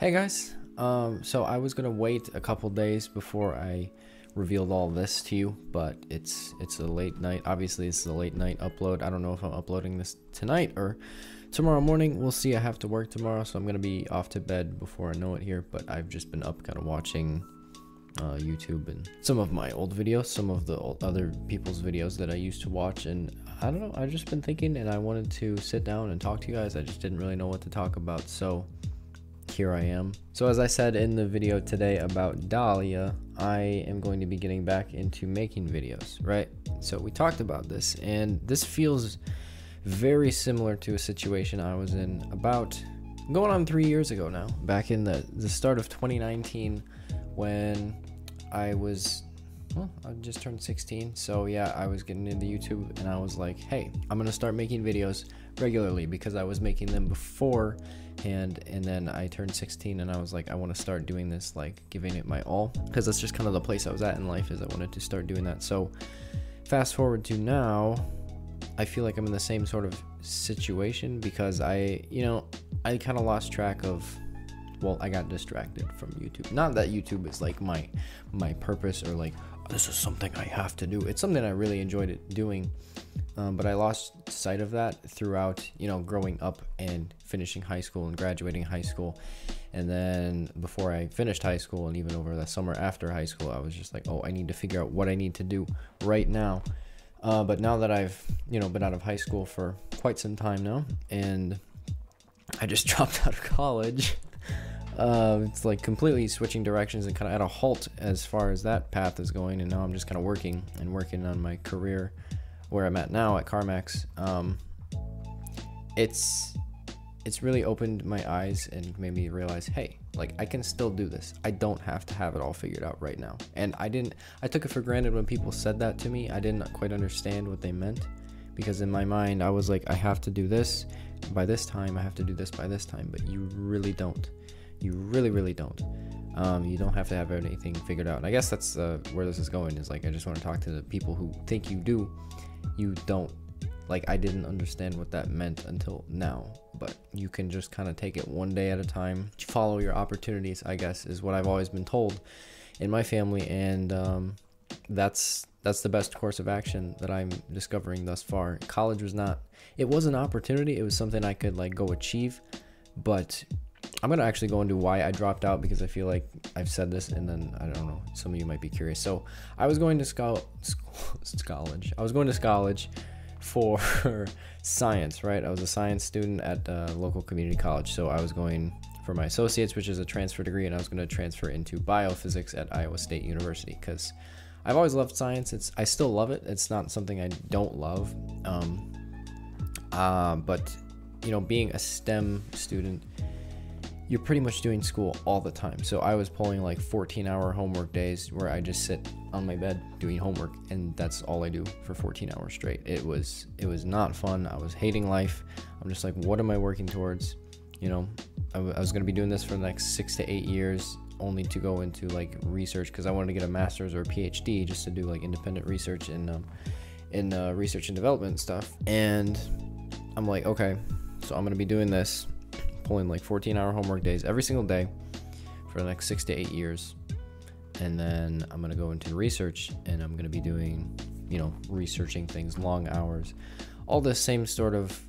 Hey guys, so I was gonna wait a couple days before I revealed all this to you, but it's a late night. Obviously, this is a late night upload. I don't know if I'm uploading this tonight or tomorrow morning. We'll see. I have to work tomorrow, so I'm gonna be off to bed before I know it here. But I've just been up, kind of watching YouTube and some of my old videos, some of the other people's videos that I used to watch, and I don't know. I've just been thinking, and I wanted to sit down and talk to you guys. I just didn't really know what to talk about, so here I am. So as I said in the video today about Dahlia, I am going to be getting back into making videos, right? So we talked about this, and this feels very similar to a situation I was in about going on 3 years ago now, back in the start of 2019 when I was, well, I just turned 16. So yeah, I was getting into YouTube and I was like, hey, I'm gonna start making videos regularly because I was making them before and then I turned 16 and I was like, I want to start doing this, like giving it my all, because that's just kind of the place I was at in life, is I wanted to start doing that. So fast forward to now, I feel like I'm in the same sort of situation because I kind of lost track of, well, I got distracted from YouTube. Not that YouTube is like my purpose or like, this is something I have to do. It's something I really enjoyed doing. But I lost sight of that throughout, growing up and finishing high school and graduating high school. And then before I finished high school and even over the summer after high school, I was just like, oh, I need to figure out what I need to do right now. But now that I've, been out of high school for quite some time now, and I just dropped out of college, it's like completely switching directions and kind of at a halt as far as that path is going. And now I'm just kind of working on my career where I'm at now at CarMax. It's really opened my eyes and made me realize, hey, like I can still do this. I don't have to have it all figured out right now. And I took it for granted when people said that to me. I didn't quite understand what they meant, because in my mind I was like, I have to do this by this time, I have to do this by this time, but you really don't. You really don't. You don't have to have anything figured out. And I guess that's where this is going, is like, I just want to talk to the people who think you do. You don't. Like, I didn't understand what that meant until now, but you can just kind of take it one day at a time. Follow your opportunities, I guess, is what I've always been told in my family, and that's the best course of action that I'm discovering thus far. College was not, it was an opportunity, it was something I could like go achieve, but I'm going to actually go into why I dropped out, because I feel like I've said this and then I don't know, some of you might be curious. So I was going to college. I was going to college for science, right? I was a science student at a local community college. So I was going for my associates, which is a transfer degree, and I was going to transfer into biophysics at Iowa State University because I've always loved science. I still love it. It's not something I don't love. But being a STEM student, you're pretty much doing school all the time. So I was pulling like 14-hour homework days where I just sit on my bed doing homework, and that's all I do for 14 hours straight. It was not fun. I was hating life. I'm just like, what am I working towards? I was going to be doing this for the next 6 to 8 years, only to go into like research, because I wanted to get a master's or a PhD just to do like independent research in research and development stuff. And I'm like, okay, so I'm going to be doing this, pulling like 14-hour homework days every single day for the next 6 to 8 years. And then I'm going to go into research, and I'm going to be doing, researching things, long hours, all the same sort of,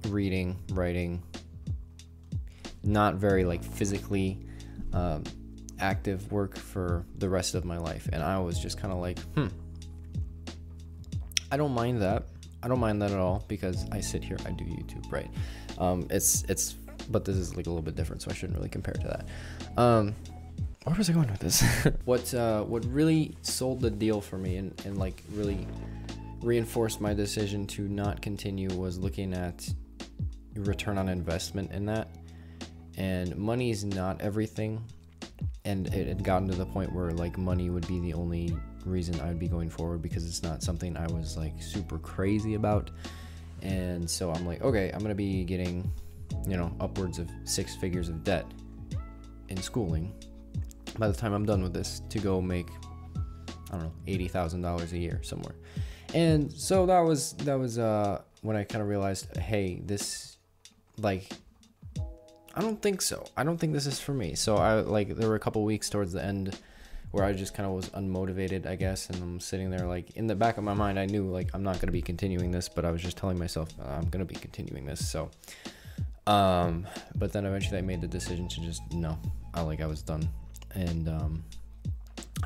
reading, writing, not very like physically active work for the rest of my life. And I was just kind of like, I don't mind that. I don't mind that at all, because I sit here, I do YouTube, right? But this is like a little bit different, so I shouldn't really compare to that. Where was I going with this? What really sold the deal for me and like really reinforced my decision to not continue was looking at return on investment in that. And money is not everything. And it had gotten to the point where like money would be the only reason I would be going forward, because it's not something I was like super crazy about. And so I'm like, okay, I'm gonna be getting upwards of 6 figures of debt in schooling by the time I'm done with this, to go make, I don't know, $80,000 a year somewhere. And so that was when I kind of realized, hey, this, like, I don't think so. I don't think this is for me. So there were a couple weeks towards the end where I just kind of was unmotivated, I guess, and I'm sitting there like in the back of my mind I knew like I'm not going to be continuing this, but I was just telling myself I'm going to be continuing this. So but then eventually I made the decision to just I was done. And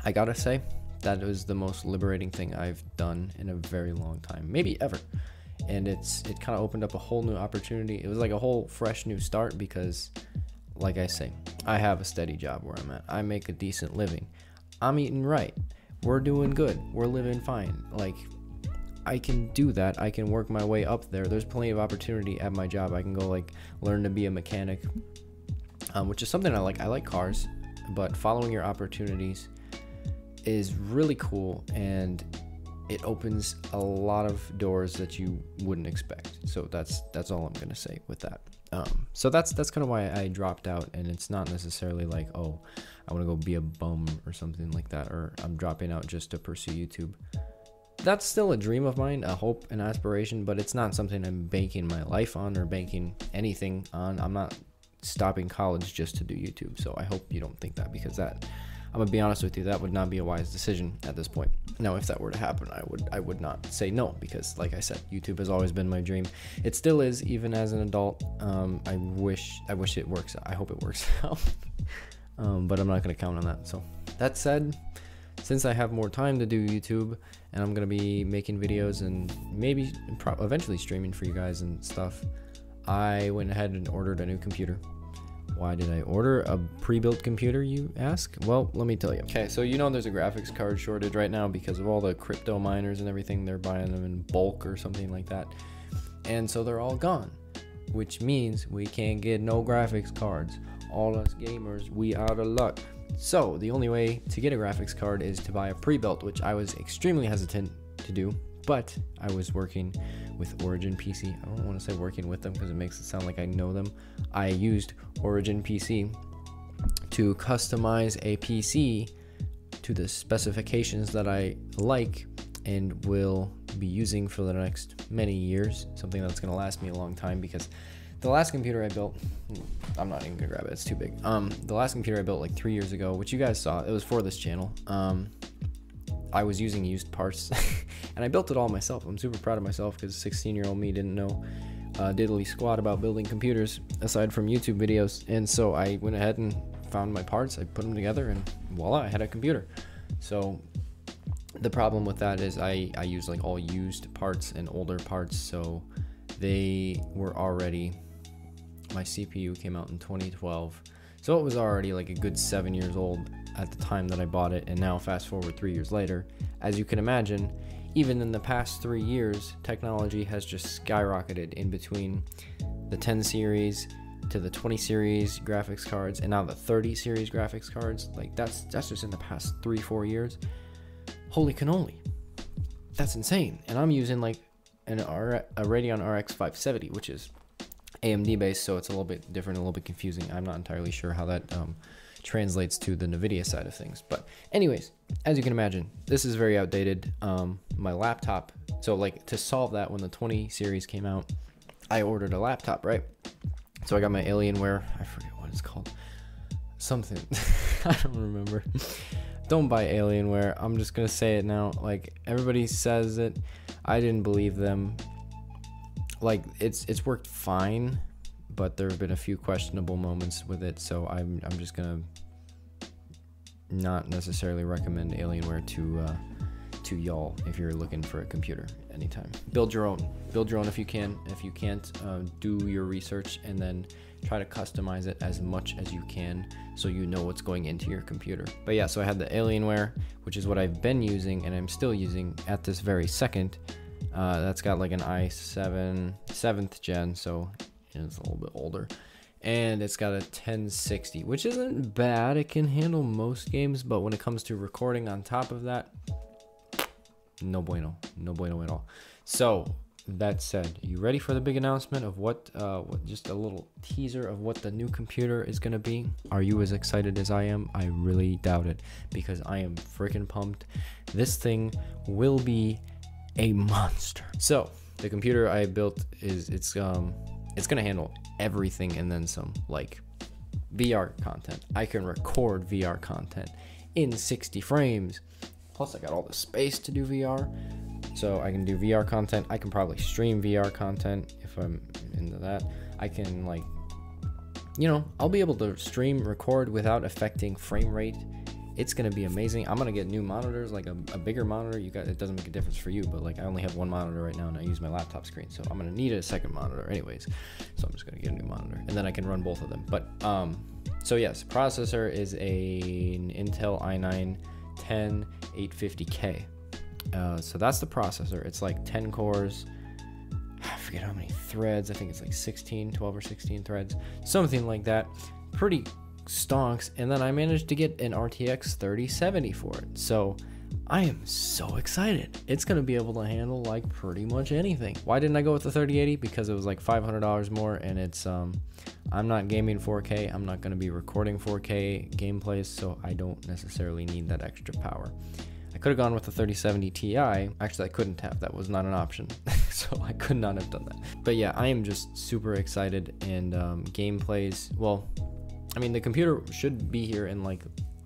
I gotta say that was the most liberating thing I've done in a very long time, maybe ever. And it kind of opened up a whole new opportunity. It was like a whole fresh new start because, like I say, I have a steady job where I'm at. I make a decent living. I'm eating right. We're doing good. We're living fine. Like, I can do that. I can work my way up there. There's plenty of opportunity at my job. I can go like learn to be a mechanic, which is something I like. I like cars, but following your opportunities is really cool, and it opens a lot of doors that you wouldn't expect. So that's all I'm gonna say with that. So that's kind of why I dropped out, and it's not necessarily like, oh, I want to go be a bum or something like that, or I'm dropping out just to pursue YouTube. That's still a dream of mine, a hope and aspiration, but it's not something I'm banking my life on or banking anything on. I'm not stopping college just to do YouTube. So I hope you don't think that, because I'm gonna be honest with you, that would not be a wise decision at this point. Now, if that were to happen, I would not say no, because like I said, YouTube has always been my dream. It still is, even as an adult. I wish it works out. I hope it works out. But I'm not gonna count on that. So that said, since I have more time to do YouTube, and I'm gonna be making videos and maybe eventually streaming for you guys and stuff, I went ahead and ordered a new computer. Why did I order a pre-built computer, you ask? Well, let me tell you. Okay, so there's a graphics card shortage right now because of all the crypto miners and everything. They're buying them in bulk or something like that. And so they're all gone, which means we can't get no graphics cards. All us gamers, we out of luck. So the only way to get a graphics card is to buy a pre-built, which I was extremely hesitant to do, but I was working with Origin PC. I don't want to say working with them because it makes it sound like I know them. I used Origin PC to customize a PC to the specifications that I like and will be using for the next many years. Something that's going to last me a long time, because the last computer I built, I'm not even gonna grab it, it's too big. The last computer I built like 3 years ago, which you guys saw, it was for this channel. I was using used parts and I built it all myself. I'm super proud of myself because 16-year-old me didn't know diddly squat about building computers aside from YouTube videos. And so I went ahead and found my parts, I put them together, and voila, I had a computer. So the problem with that is I use like all used parts and older parts. So they were already, my CPU came out in 2012. So it was already like a good 7 years old at the time that I bought it, and now fast forward 3 years later, as you can imagine, even in the past 3 years, technology has just skyrocketed in between the 10 series to the 20 series graphics cards, and now the 30 series graphics cards. Like that's just in the past 3-4 years. Holy cannoli, that's insane. And I'm using like a Radeon RX 570, which is AMD based, so it's a little bit different, a little bit confusing. I'm not entirely sure how that translates to the NVIDIA side of things. But anyways, as you can imagine, this is very outdated. My laptop, so like to solve that, when the 20 series came out, I ordered a laptop, right? So I got my Alienware, I forget what it's called, something, I don't remember. Don't buy Alienware, I'm just gonna say it now. Like, everybody says it, I didn't believe them. Like, it's worked fine, but there have been a few questionable moments with it, so I'm just gonna not necessarily recommend Alienware to y'all if you're looking for a computer anytime. Build your own if you can. If you can't, do your research and then try to customize it as much as you can so you know what's going into your computer. But yeah, so I had the Alienware, which is what I've been using and I'm still using at this very second. That's got like an i7 7th gen, so it's a little bit older, and it's got a 1060, which isn't bad. It can handle most games, but when it comes to recording on top of that, no bueno at all. So that said, you ready for the big announcement of what just a little teaser of what the new computer is gonna be? Are you as excited as I am? I really doubt it, because I am freaking pumped. This thing will be a monster. So the computer I built it's gonna handle everything and then some, like VR content. I can record VR content in 60 frames. Plus I got all the space to do VR. So I can do VR content. I can probably stream VR content if I'm into that. I can, like, you know, I'll be able to stream, record without affecting frame rate. It's gonna be amazing. I'm gonna get new monitors, like a bigger monitor. It doesn't make a difference for you, but like I only have one monitor right now and I use my laptop screen, so I'm gonna need a second monitor anyways. So I'm just gonna get a new monitor and then I can run both of them. But so yes, processor is an Intel i9 10850K. So that's the processor. It's like 10 cores. I forget how many threads. I think it's like 12 or 16 threads, something like that. Pretty stonks. And then I managed to get an RTX 3070 for it. So I am so excited. It's going to be able to handle like pretty much anything. Why didn't I go with the 3080? Because it was like $500 more, and it's I'm not gaming 4K. I'm not going to be recording 4K gameplays, so I don't necessarily need that extra power. I could have gone with the 3070 Ti. Actually, I couldn't have. That was not an option. So I could not have done that. But yeah, I am just super excited. And gameplays, well, I mean, the computer should be here in like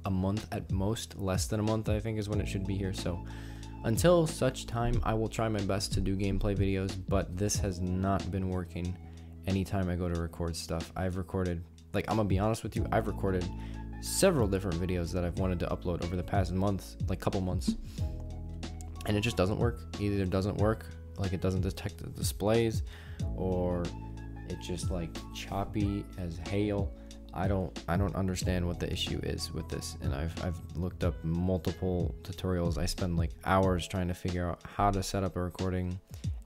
a month at most. Less than a month, I think, is when it should be here. So until such time, I will try my best to do gameplay videos. But this has not been working anytime I go to record stuff. I've recorded, like, I'm gonna be honest with you, I've recorded several different videos that I've wanted to upload over the past month, like couple months, and it just doesn't work. Either it doesn't work, like it doesn't detect the displays, or it's just like choppy as hail. I don't understand what the issue is with this, and I've looked up multiple tutorials. I spend like hours trying to figure out how to set up a recording,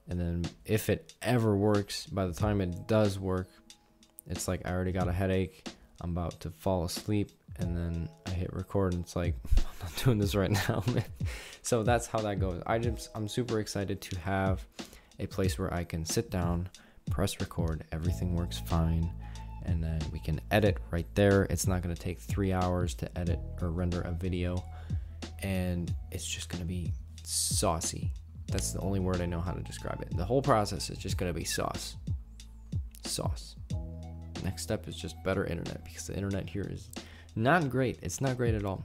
and then if it ever works, by the time it does work, it's like I already got a headache, I'm about to fall asleep, and then I hit record and it's like, I'm not doing this right now, man. So that's how that goes. I'm super excited to have a place where I can sit down, press record, everything works fine, and then we can edit right there. It's not going to take 3 hours to edit or render a video, and it's just going to be saucy. That's the only word I know how to describe it. The whole process is just going to be sauce. Next step is just better internet, because the internet here is not great. It's not great at all.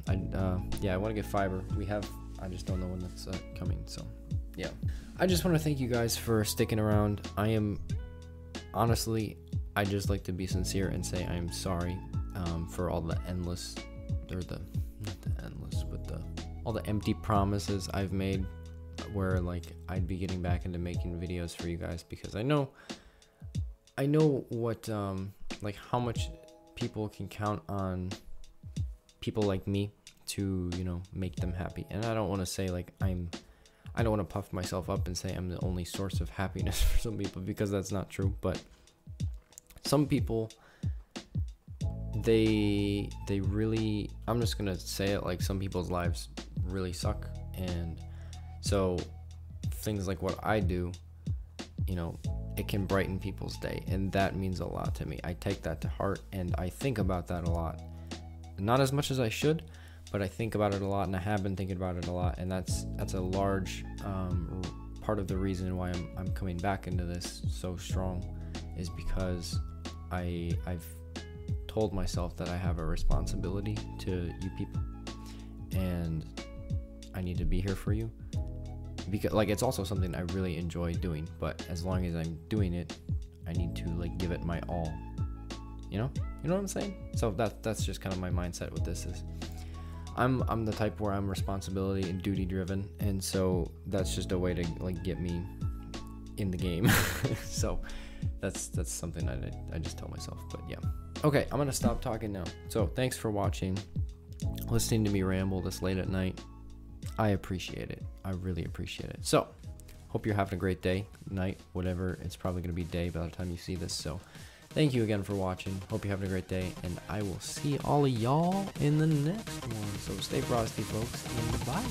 Yeah, I want to get fiber. I just don't know when that's coming. So yeah, I just want to thank you guys for sticking around. Honestly, I just like to be sincere and say I am sorry for all the endless, all the empty promises I've made, where like I'd be getting back into making videos for you guys, because I know what like how much people can count on people like me to, you know, make them happy. And I don't want to say like I don't want to puff myself up and say I'm the only source of happiness for some people, because that's not true. But some people, they really, I'm just gonna say it, like some people's lives really suck, and so things like what I do, you know, it can brighten people's day, and that means a lot to me. I take that to heart, and I think about that a lot. Not as much as I should, but I think about it a lot, and I have been thinking about it a lot, and that's a large part of the reason why I'm coming back into this so strong, is because I've told myself that I have a responsibility to you people, and I need to be here for you, because like it's also something I really enjoy doing, but as long as I'm doing it, I need to like give it my all, you know what I'm saying? So that's just kind of my mindset with this. Is I'm the type where I'm responsibility and duty driven, and so that's just a way to like get me in the game. So that's something I just tell myself. But yeah, okay, I'm gonna stop talking now. So thanks for watching, listening to me ramble this late at night. I appreciate it. I really appreciate it. So hope you're having a great day, night, whatever. It's probably gonna be day by the time you see this. So thank you again for watching. Hope you're having a great day, and I will see all of y'all in the next one. So stay frosty, folks, and bye.